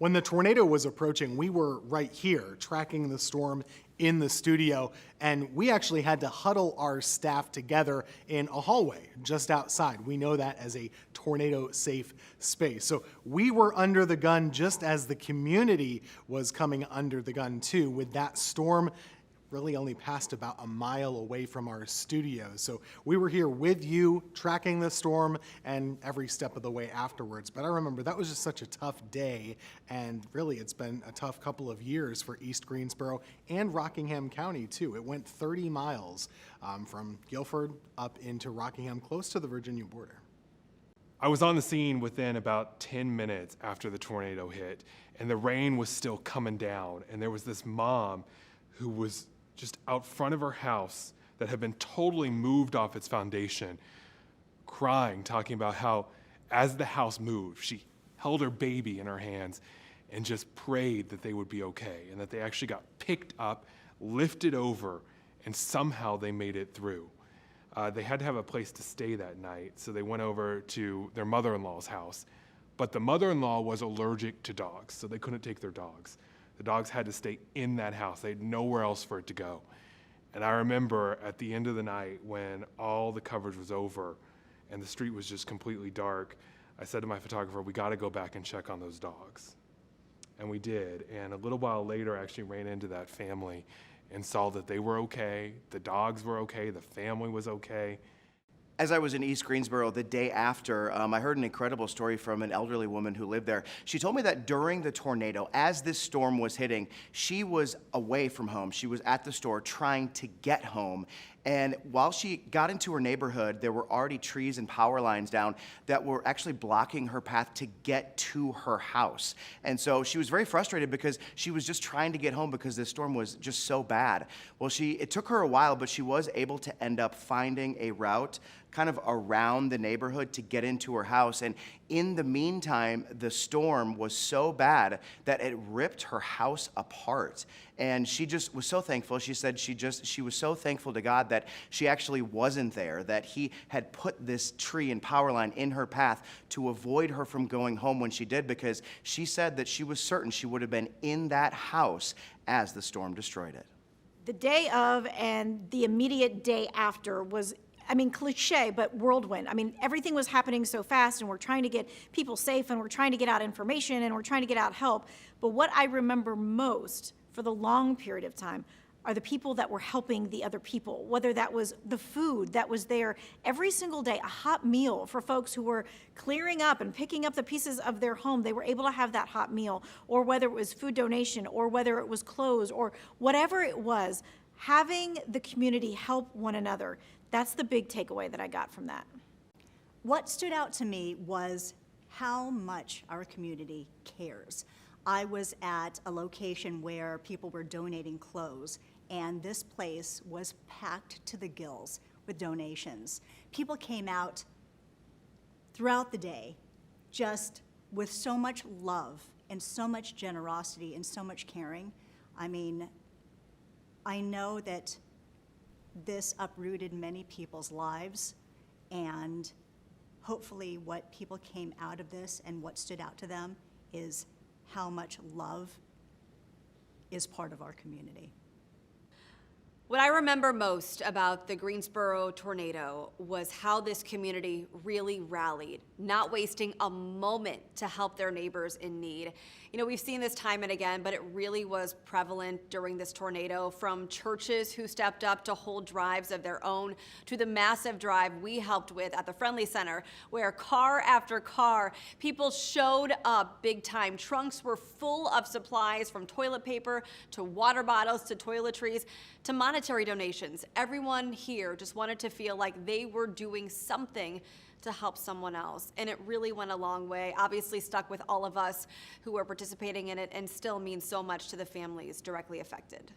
When the tornado was approaching, we were right here tracking the storm in the studio, and we actually had to huddle our staff together in a hallway just outside. We know that as a tornado-safe space. So we were under the gun just as the community was coming under the gun too, with that storm really only passed about a mile away from our studio. So we were here with you, tracking the storm and every step of the way afterwards. But I remember that was just such a tough day, and really it's been a tough couple of years for East Greensboro and Rockingham County too. It went 30 miles from Guilford up into Rockingham, close to the Virginia border. I was on the scene within about 10 minutes after the tornado hit, and the rain was still coming down, and there was this mom who was just out front of her house that had been totally moved off its foundation, crying, talking about how as the house moved, she held her baby in her hands and just prayed that they would be okay, and that they actually got picked up, lifted over, and somehow they made it through. They had to have a place to stay that night, so they went over to their mother-in-law's house. But the mother-in-law was allergic to dogs, so they couldn't take their dogs. The dogs had to stay in that house. They had nowhere else for it to go. And I remember at the end of the night when all the coverage was over and the street was just completely dark, I said to my photographer, we gotta go back and check on those dogs. And we did. And a little while later, I actually ran into that family and saw that they were okay, the dogs were okay, the family was okay. As I was in East Greensboro the day after, I heard an incredible story from an elderly woman who lived there. She told me that during the tornado, as this storm was hitting, she was away from home. She was at the store trying to get home. And while she got into her neighborhood, there were already trees and power lines down that were actually blocking her path to get to her house. And so she was very frustrated because she was just trying to get home because this storm was just so bad. Well, it took her a while, but she was able to end up finding a route kind of around the neighborhood to get into her house. And in the meantime, the storm was so bad that it ripped her house apart. And she just was so thankful. She said she was so thankful to God that she actually wasn't there, that he had put this tree and power line in her path to avoid her from going home when she did, because she said that she was certain she would have been in that house as the storm destroyed it. The day of and the immediate day after was, I mean, cliche, but whirlwind. I mean, everything was happening so fast, and we're trying to get people safe, and we're trying to get out information, and we're trying to get out help. But what I remember most for the long period of time are the people that were helping the other people, whether that was the food that was there every single day, a hot meal for folks who were clearing up and picking up the pieces of their home. They were able to have that hot meal, or whether it was food donation, or whether it was clothes, or whatever it was, having the community help one another. That's the big takeaway that I got from that. What stood out to me was how much our community cares. I was at a location where people were donating clothes, and this place was packed to the gills with donations. People came out throughout the day just with so much love and so much generosity and so much caring. I mean, I know that this uprooted many people's lives, and hopefully what people came out of this and what stood out to them is how much love is part of our community. What I remember most about the Greensboro tornado was how this community really rallied, not wasting a moment to help their neighbors in need. You know, we've seen this time and again, but it really was prevalent during this tornado, from churches who stepped up to hold drives of their own, to the massive drive we helped with at the Friendly Center, where car after car, people showed up big time. Trunks were full of supplies, from toilet paper to water bottles to toiletries to monetary donations. Everyone here just wanted to feel like they were doing something to help someone else. And it really went a long way, obviously stuck with all of us who were participating in it, and still means so much to the families directly affected.